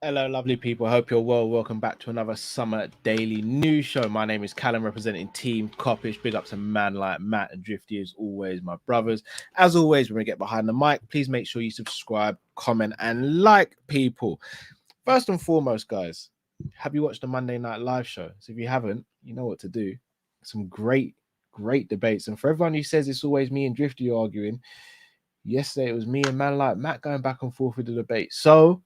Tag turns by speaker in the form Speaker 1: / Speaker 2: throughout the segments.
Speaker 1: Hello, lovely people. Hope you're well. Welcome back to another summer daily news show. My name is Callum, representing Team Kop-Ish. Big up to man like Matt and Drifty, as always, my brothers. As always, when we get behind the mic, please make sure you subscribe, comment, and like, people. First and foremost, guys, have you watched the Monday Night Live show? So if you haven't, you know what to do. Some great debates. And for everyone who says it's always me and Drifty arguing, yesterday it was me and man like Matt going back and forth with the debate. So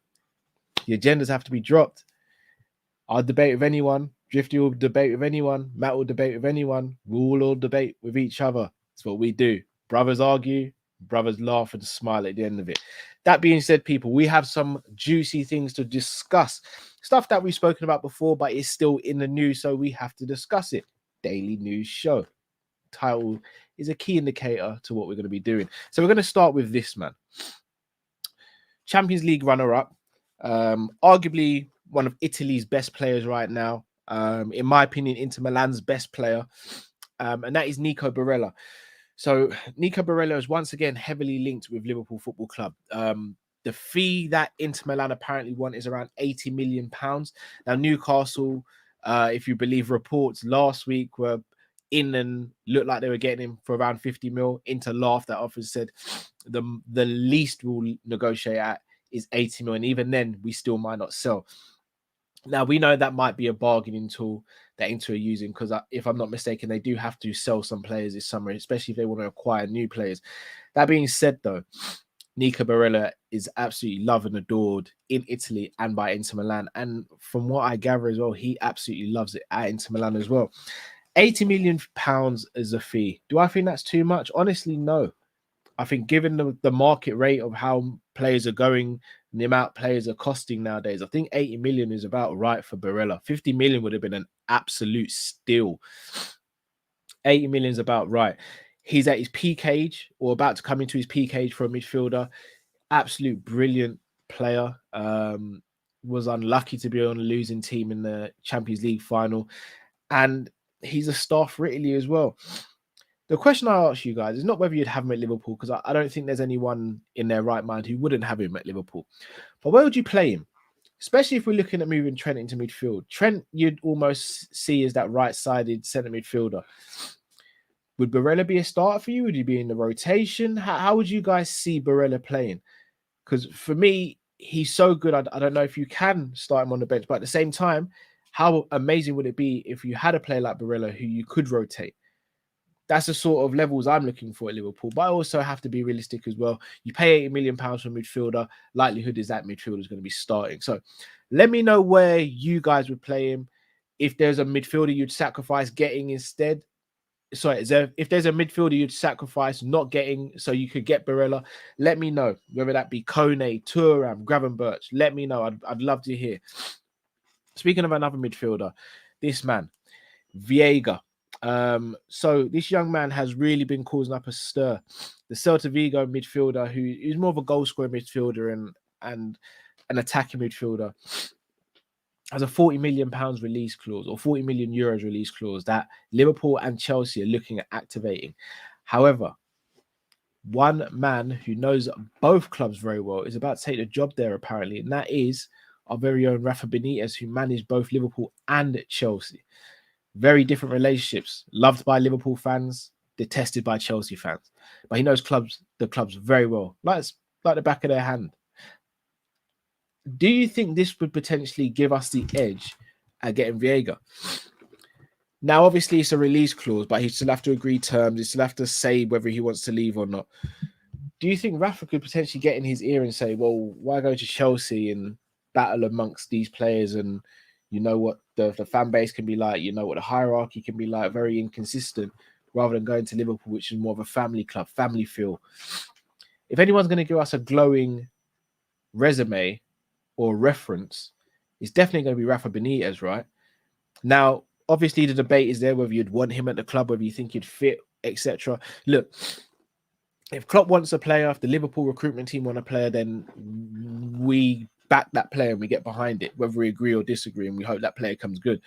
Speaker 1: the agendas have to be dropped. I'll debate with anyone. Drifty will debate with anyone. Matt will debate with anyone. We'll all debate with each other. That's what we do. Brothers argue. Brothers laugh and smile at the end of it. That being said, people, we have some juicy things to discuss. Stuff that we've spoken about before, but it's still in the news, so we have to discuss it. Daily news show. Title is a key indicator to what we're going to be doing. So we're going to start with this, man. Champions League runner-up. Arguably one of Italy's best players right now. In my opinion, Inter Milan's best player. And that is Nico Barella. So Nico Barella is once again heavily linked with Liverpool Football Club. The fee that Inter Milan apparently want is around £80 million. Now, Newcastle, if you believe reports last week, were in and looked like they were getting him for around 50 mil. Inter laughed. That offer said the least we'll negotiate at is 80 mil, and even then we still might not sell. Now, we know that might be a bargaining tool that Inter are using, because if I'm not mistaken, they do have to sell some players this summer, especially if they want to acquire new players. That being said, though, Nico Barella is absolutely loved and adored in Italy and by Inter Milan. And from what I gather as well, he absolutely loves it at Inter Milan as well. £80 million is a fee. Do I think that's too much? Honestly, no. I think given the market rate of how players are going and the amount players are costing nowadays, I think 80 million is about right for Barella. 50 million would have been an absolute steal. 80 million is about right. He's at his peak age, or about to come into his peak age for a midfielder. Absolute brilliant player. Was unlucky to be on a losing team in the Champions League final. And he's a star for Italy as well. The question I ask you guys is not whether you'd have him at Liverpool, because I don't think there's anyone in their right mind who wouldn't have him at Liverpool. But where would you play him? Especially if we're looking at moving Trent into midfield. Trent, you'd almost see as that right-sided centre midfielder. Would Barella be a starter for you? Would he be in the rotation? How would you guys see Barella playing? Because for me, he's so good. I don't know if you can start him on the bench. But at the same time, how amazing would it be if you had a player like Barella who you could rotate? That's the sort of levels I'm looking for at Liverpool. But I also have to be realistic as well. You pay £80 million for a midfielder. Likelihood is that midfielder is going to be starting. So let me know where you guys would play him. If there's a midfielder you'd sacrifice getting instead. Sorry, if there's a midfielder you'd sacrifice not getting so you could get Barella, let me know. Whether that be Kone, Thuram, Gravenberch, let me know. I'd love to hear. Speaking of another midfielder, this man, Veiga. So this young man has really been causing up a stir. The Celta Vigo midfielder, who is more of a goal scoring midfielder and an attacking midfielder, has a £40 million release clause, or €40 million release clause, that Liverpool and Chelsea are looking at activating. However, one man who knows both clubs very well is about to take the job there, apparently, and that is our very own Rafa Benitez, who managed both Liverpool and Chelsea. Very different relationships. Loved by Liverpool fans, detested by Chelsea fans. But he knows the clubs very well, like the back of their hand. Do you think this would potentially give us the edge at getting Veiga? Now, obviously, it's a release clause, but he still have to agree terms. He still have to say whether he wants to leave or not. Do you think Rafa could potentially get in his ear and say, well, why go to Chelsea and battle amongst these players, and you know what the fan base can be like, you know what the hierarchy can be like, very inconsistent, rather than going to Liverpool, which is more of a family club, family feel. If anyone's going to give us a glowing resume or reference, it's definitely going to be Rafa Benitez, right? Now, obviously, the debate is there whether you'd want him at the club, whether you think he'd fit, etc. Look, if Klopp wants a player, if the Liverpool recruitment team want a player, then we back that player and we get behind it, whether we agree or disagree, and we hope that player comes good.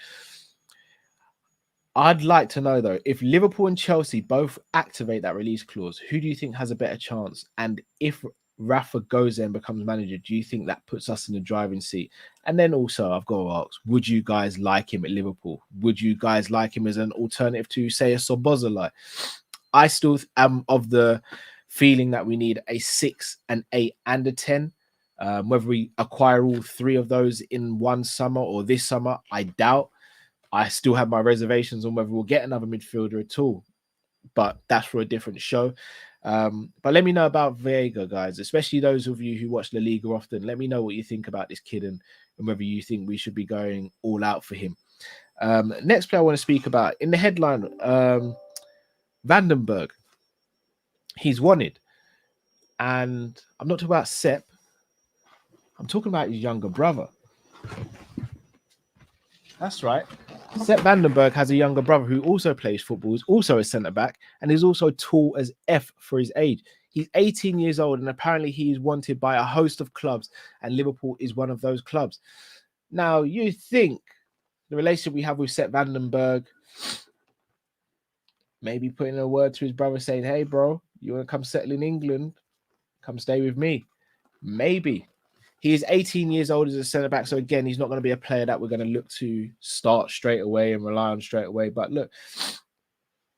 Speaker 1: I'd like to know, though, if Liverpool and Chelsea both activate that release clause, who do you think has a better chance? And if Rafa goes there and becomes manager, do you think that puts us in the driving seat? And then also, I've got to ask, would you guys like him at Liverpool? Would you guys like him as an alternative to, say, a Sobozalai? I still am of the feeling that we need a 6, an 8, and a 10. Whether we acquire all 3 of those in one summer or this summer, I doubt. I still have my reservations on whether we'll get another midfielder at all, but that's for a different show. But let me know about Veiga, guys, especially those of you who watch La Liga often. Let me know what you think about this kid and whether you think we should be going all out for him. Next player I want to speak about in the headline, Vandenberg. He's wanted. And I'm not talking about Sepp. I'm talking about his younger brother. That's right. Sepp Vandenberg has a younger brother who also plays football, is also a centre-back, and is also tall as F for his age. He's 18 years old, and apparently he is wanted by a host of clubs, and Liverpool is one of those clubs. Now, you think the relationship we have with Sepp Vandenberg, maybe putting a word to his brother saying, hey, bro, you want to come settle in England? Come stay with me. Maybe. He is 18 years old as a centre-back, so again, he's not going to be a player that we're going to look to start straight away and rely on straight away. But look,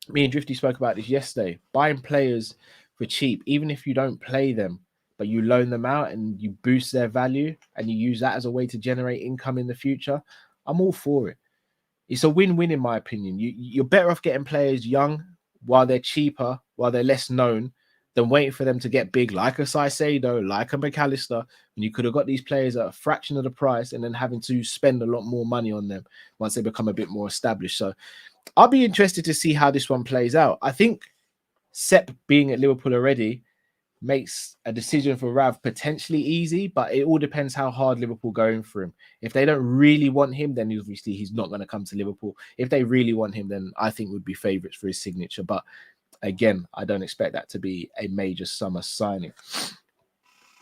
Speaker 1: me and Drifty spoke about this yesterday. Buying players for cheap, even if you don't play them, but you loan them out and you boost their value and you use that as a way to generate income in the future, I'm all for it. It's a win-win in my opinion. You're better off getting players young while they're cheaper, while they're less known, than waiting for them to get big, like a Caicedo, like a McAllister, and you could have got these players at a fraction of the price and then having to spend a lot more money on them once they become a bit more established. So I'll be interested to see how this one plays out. I think Sepp being at Liverpool already makes a decision for Rav potentially easy, but it all depends how hard Liverpool going for him. If they don't really want him, then obviously he's not going to come to Liverpool. If they really want him, then I think would be favourites for his signature. But again, I don't expect that to be a major summer signing.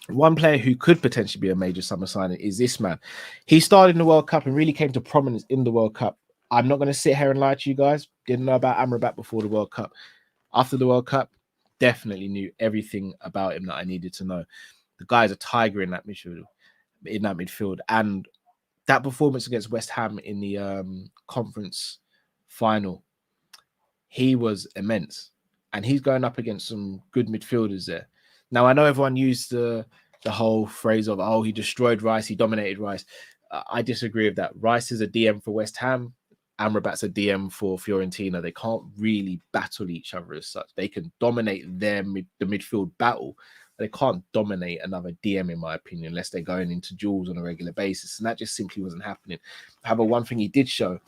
Speaker 1: One player who could potentially be a major summer signing is this man. He started in the World Cup and really came to prominence in the World Cup. I'm not going to sit here and lie to you guys. Didn't know about Amrabat before the World Cup. After the World Cup, definitely knew everything about him that I needed to know. The guy's a tiger in that midfield. And that performance against West Ham in the conference final, he was immense. And he's going up against some good midfielders there. Now, I know everyone used the whole phrase of, oh, he destroyed Rice, he dominated Rice. I disagree with that. Rice is a DM for West Ham. Amrabat's a DM for Fiorentina. They can't really battle each other as such. They can dominate the midfield battle, but they can't dominate another DM, in my opinion, unless they're going into duels on a regular basis. And that just simply wasn't happening. However, one thing he did show,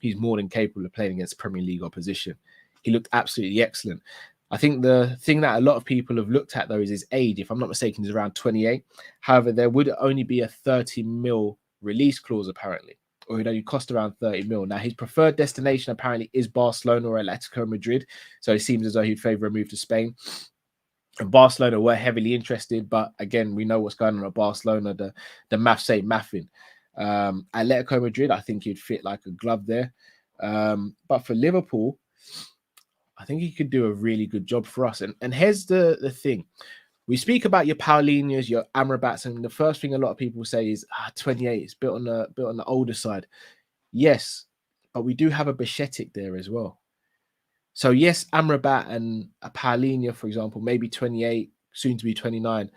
Speaker 1: he's more than capable of playing against Premier League opposition. He looked absolutely excellent. I think the thing that a lot of people have looked at, though, is his age. If I'm not mistaken, he's around 28. However, there would only be a 30 mil release clause, apparently, or he'd only cost around 30 mil. Now, his preferred destination, apparently, is Barcelona or Atletico Madrid. So it seems as though he'd favour a move to Spain. And Barcelona were heavily interested, but again, we know what's going on at Barcelona. The maths ain't mathing. Atletico Madrid, I think he'd fit like a glove there. But for Liverpool, I think he could do a really good job for us. And here's the thing. We speak about your Paulinhos, your Amrabats, and the first thing a lot of people say is 28. It's built on the older side. Yes, but we do have a Bajcetic there as well. So yes, Amrabat and a Paulinho, for example, maybe 28, soon to be 29.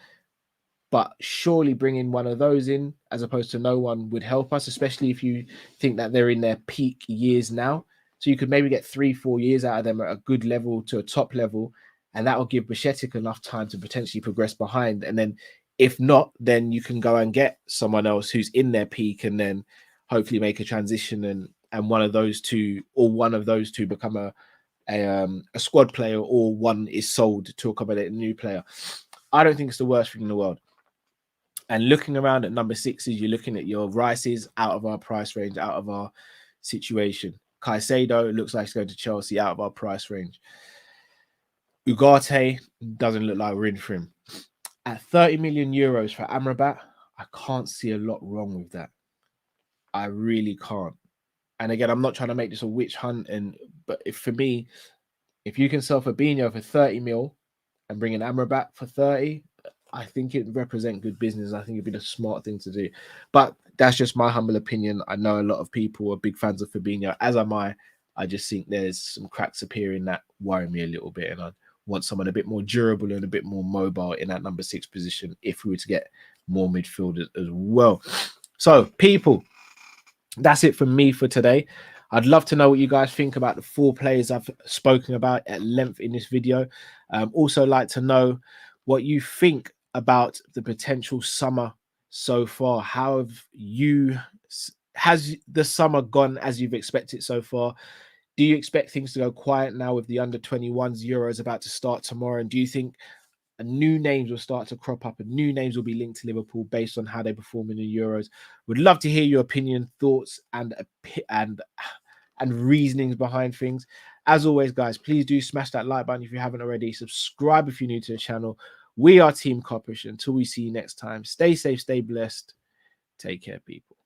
Speaker 1: But surely bringing one of those in as opposed to no one would help us, especially if you think that they're in their peak years now. So you could maybe get 3-4 years out of them at a good level to a top level, and that will give Bajcetic enough time to potentially progress behind. And then if not, then you can go and get someone else who's in their peak and then hopefully make a transition and one of those two become a squad player, or one is sold to accommodate a new player. I don't think it's the worst thing in the world. And looking around at number 6s, you're looking at your Rices out of our price range, out of our situation. Caicedo looks like he's going to Chelsea, out of our price range. Ugarte doesn't look like we're in for him. At 30 million euros for Amrabat, I can't see a lot wrong with that. I really can't. And again, I'm not trying to make this a witch hunt, but for me, if you can sell Fabinho for 30 mil and bring in Amrabat for 30, I think it represent good business. I think it'd be the smart thing to do. But that's just my humble opinion. I know a lot of people are big fans of Fabinho, as am I. I just think there's some cracks appearing that worry me a little bit, and I want someone a bit more durable and a bit more mobile in that number 6 position if we were to get more midfielders as well. So, people, that's it from me for today. I'd love to know what you guys think about the 4 players I've spoken about at length in this video. Also like to know what you think about the potential summer so far. Has the summer gone as you've expected so far? Do you expect things to go quiet now with the under-21s Euros about to start tomorrow? And do you think new names will start to crop up and new names will be linked to Liverpool based on how they perform in the Euros? Would love to hear your opinion, thoughts, and reasonings behind things. As always, guys, please do smash that like button if you haven't already. Subscribe if you're new to the channel. We are Team Kop-Ish. Until we see you next time, stay safe, stay blessed. Take care, people.